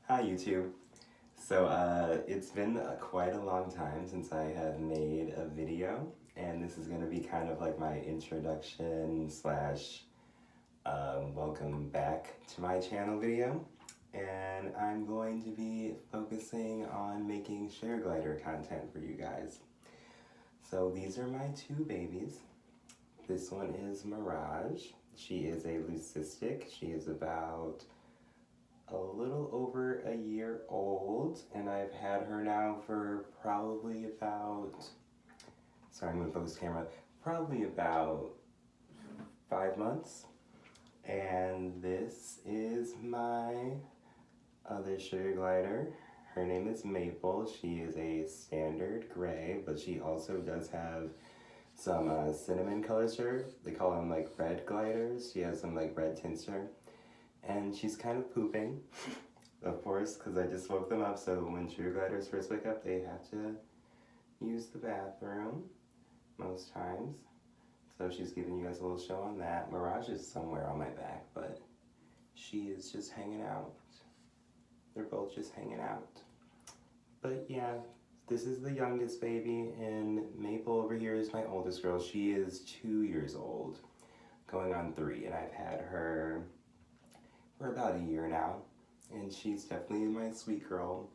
Hi YouTube. It's been quite a long time since I have made a video, and this is going to be kind of like my introduction slash welcome back to my channel video. And I'm going to be focusing on making share glider content for you guys. So these are my two babies. This one is Mirage. She is a leucistic. She is about a little over a year old, and I've had her now for probably about, sorry, I'm gonna focus the camera, probably about 5 months. And this is my other sugar glider. Her name is Maple. She is a standard gray, but she also does have some cinnamon colors to her. They call them like red gliders. She has some like red tints to her. And she's kind of pooping, of course, because I just woke them up. So when sugar gliders first wake up, they have to use the bathroom most times. So she's giving you guys a little show on that. Mirage is somewhere on my back, but she is just hanging out. They're both just hanging out. But yeah, this is the youngest baby, and Maple over here is my oldest girl. She is 2 years old, going on 3, and I've had her for about a year now, and she's definitely my sweet girl.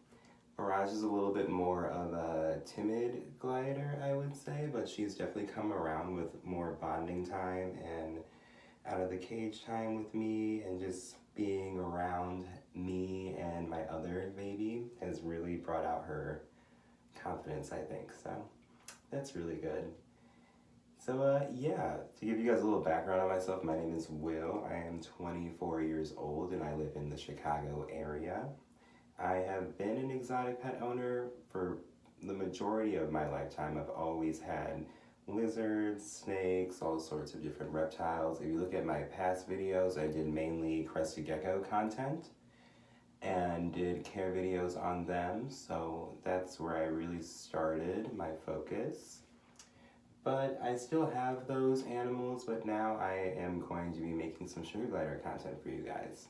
Mirage is a little bit more of a timid glider, I would say, but she's definitely come around with more bonding time and out of the cage time with me, and just being around me and my other baby has really brought out her confidence, I think, so that's really good. Yeah, to give you guys a little background on myself, my name is Will. I am 24 years old and I live in the Chicago area. I have been an exotic pet owner for the majority of my lifetime. I've always had lizards, snakes, all sorts of different reptiles. If you look at my past videos, I did mainly crested gecko content and did care videos on them, so that's where I really started my focus. But I still have those animals, but now I am going to be making some sugar glider content for you guys.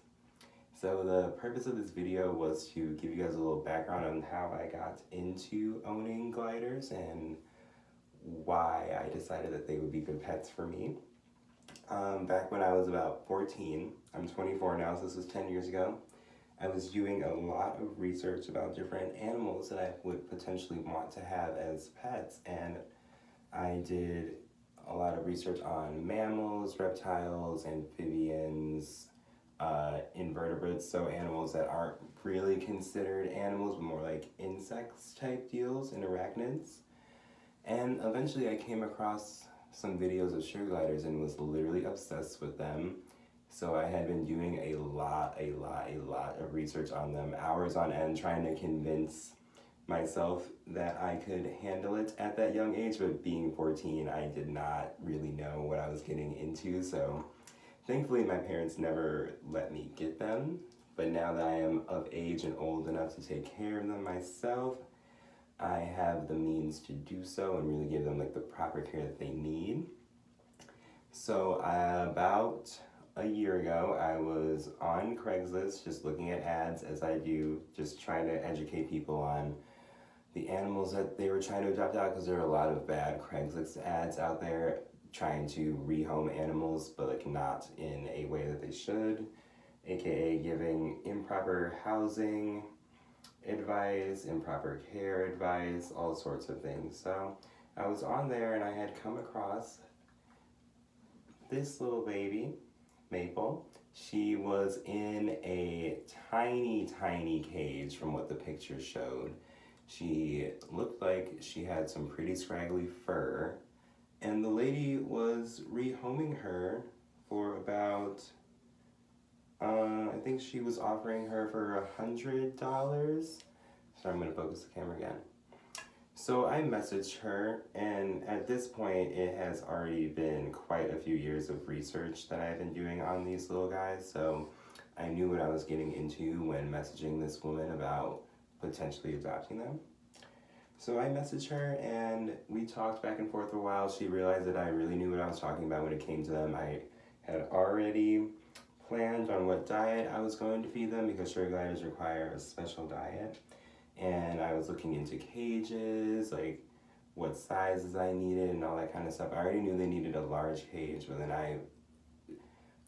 So the purpose of this video was to give you guys a little background on how I got into owning gliders and why I decided that they would be good pets for me. Back when I was about 14, I'm 24 now, so this was 10 years ago, I was doing a lot of research about different animals that I would potentially want to have as pets, and I did a lot of research on mammals, reptiles, amphibians, invertebrates, so animals that aren't really considered animals, but more like insects type deals and arachnids. And eventually I came across some videos of sugar gliders and was literally obsessed with them. So I had been doing a lot of research on them, hours on end, trying to convince myself that I could handle it at that young age, but being 14, I did not really know what I was getting into, so thankfully my parents never let me get them, but now that I am of age and old enough to take care of them myself, I have the means to do so and really give them like the proper care that they need. So about a year ago, I was on Craigslist just looking at ads as I do, just trying to educate people on the animals that they were trying to adopt out, because there are a lot of bad Craigslist ads out there trying to rehome animals, but like not in a way that they should, aka giving improper housing advice, improper care advice, all sorts of things. So I was on there and I had come across this little baby, Maple. She was in a tiny cage from what the picture showed. She looked like she had some pretty scraggly fur, and the lady was rehoming her for about, I think she was offering her for $100. So I'm gonna focus the camera again. So I messaged her, and at this point it has already been quite a few years of research that I've been doing on these little guys, so I knew what I was getting into when messaging this woman about potentially adopting them. So I messaged her and we talked back and forth for a while. She realized that I really knew what I was talking about when it came to them. I had already planned on what diet I was going to feed them because sugar gliders require a special diet. And I was looking into cages, like what sizes I needed and all that kind of stuff. I already knew they needed a large cage, but then I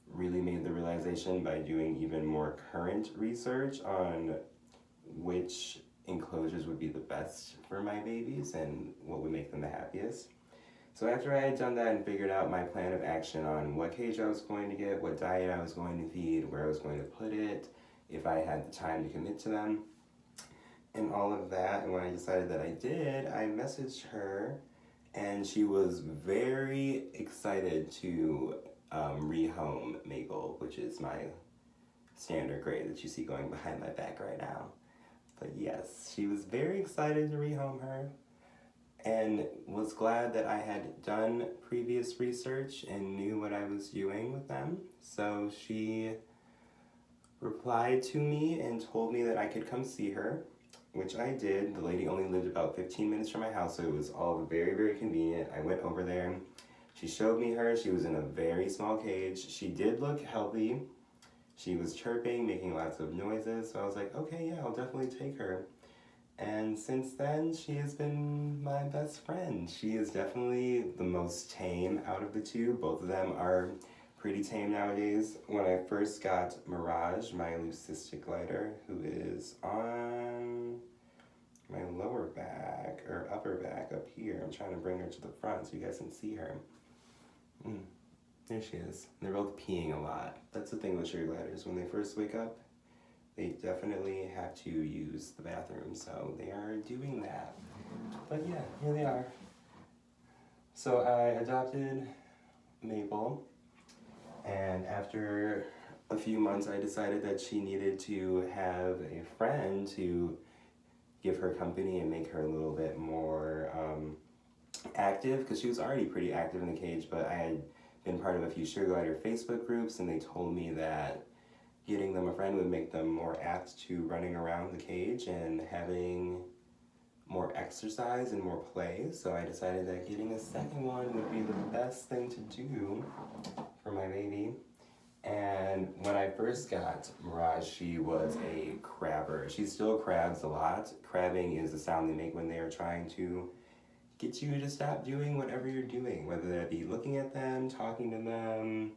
really made the realization by doing even more current research on which enclosures would be the best for my babies and what would make them the happiest. So after I had done that and figured out my plan of action on what cage I was going to get, what diet I was going to feed, where I was going to put it, if I had the time to commit to them, and all of that, and when I decided that I did, I messaged her, and she was very excited to rehome Maple, which is my standard grade that you see going behind my back right now. But yes, she was very excited to rehome her and was glad that I had done previous research and knew what I was doing with them. So she replied to me and told me that I could come see her, which I did. The lady only lived about 15 minutes from my house, so it was all very, very convenient. I went over there. She showed me her. She was in a very small cage. She did look healthy. She was chirping, making lots of noises, so I was like, okay, yeah, I'll definitely take her. And since then, she has been my best friend. She is definitely the most tame out of the two. Both of them are pretty tame nowadays. When I first got Mirage, my leucistic glider, who is on my lower back, or upper back up here. I'm trying to bring her to the front so you guys can see her. There she is. They're both peeing a lot. That's the thing with sugar gliders. When they first wake up, they definitely have to use the bathroom, so they are doing that. But yeah, here they are. So I adopted Maple, and after a few months I decided that she needed to have a friend to give her company and make her a little bit more active, because she was already pretty active in the cage, but I had been part of a few sugar glider Facebook groups, and they told me that getting them a friend would make them more apt to running around the cage and having more exercise and more play. So I decided that getting a second one would be the best thing to do for my baby. And when I first got Mirage, she was a crabber. She still crabs a lot. Crabbing is the sound they make when they are trying to get you to stop doing whatever you're doing, whether that be looking at them, talking to them,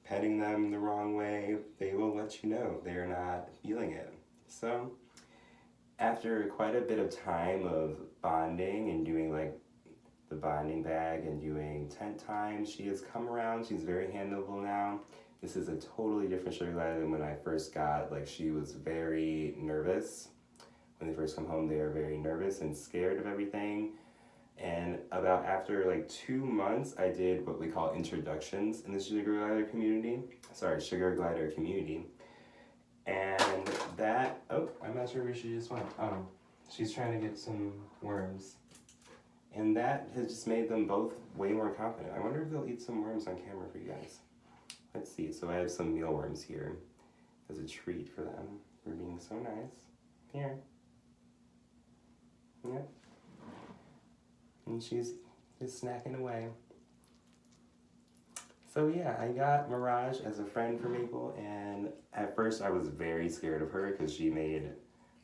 petting them the wrong way. They will let you know they're not feeling it. So after quite a bit of time of bonding and doing like the bonding bag and doing tent time, she has come around. She's very handleable now. This is a totally different sugar glider than when I first got. Like, she was very nervous. When they first come home, they are very nervous and scared of everything. And about after like 2 months, I did what we call introductions in the sugar glider community. And that, oh, I'm not sure where she just went. She's trying to get some worms. And that has just made them both way more confident. I wonder if they'll eat some worms on camera for you guys. Let's see. So I have some mealworms here as a treat for them for being so nice. Here. Yep. And she's just snacking away. So yeah, I got Mirage as a friend for Maple, and at first I was very scared of her because she made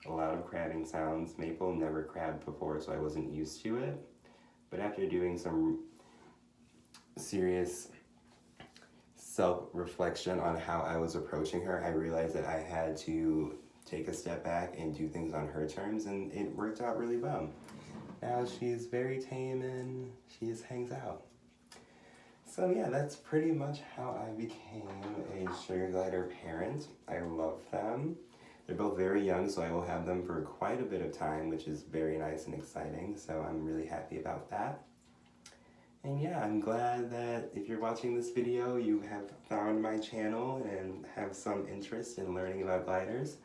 a lot of crabbing sounds. Maple never crabbed before, so I wasn't used to it. But after doing some serious self-reflection on how I was approaching her, I realized that I had to take a step back and do things on her terms, and it worked out really well. Now she's very tame and she just hangs out. So yeah, that's pretty much how I became a sugar glider parent. I love them. They're both very young, so I will have them for quite a bit of time, which is very nice and exciting, so I'm really happy about that. And yeah, I'm glad that if you're watching this video, you have found my channel and have some interest in learning about gliders.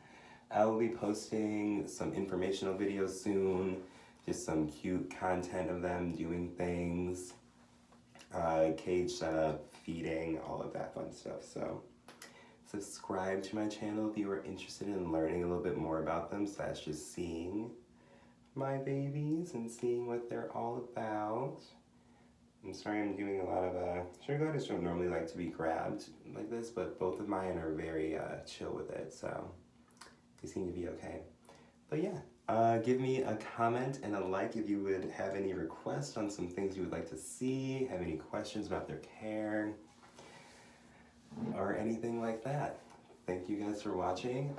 I will be posting some informational videos soon, just some cute content of them doing things, cage setup, feeding, all of that fun stuff. So subscribe to my channel if you are interested in learning a little bit more about them, / just seeing my babies and seeing what they're all about. I'm sorry I'm doing a lot of, sugar gliders don't normally like to be grabbed like this, but both of mine are very chill with it, so they seem to be okay. But yeah, give me a comment and a like if you would have any requests on some things you would like to see, have any questions about their care, or anything like that. Thank you guys for watching.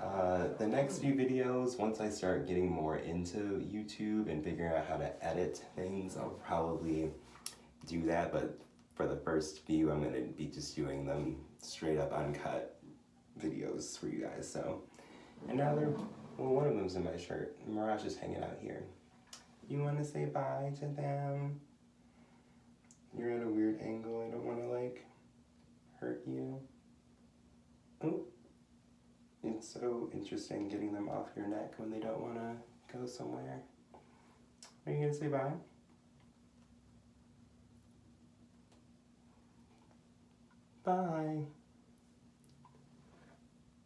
The next few videos, once I start getting more into YouTube and figuring out how to edit things, I'll probably do that, but for the first few, I'm gonna be just doing them straight up uncut videos for you guys, so. And now well, one of them's in my shirt. Mirage is hanging out here. You wanna say bye to them? You're at a weird angle, I don't wanna like, hurt you. Oh, it's so interesting getting them off your neck when they don't wanna go somewhere. Are you gonna say bye? Bye.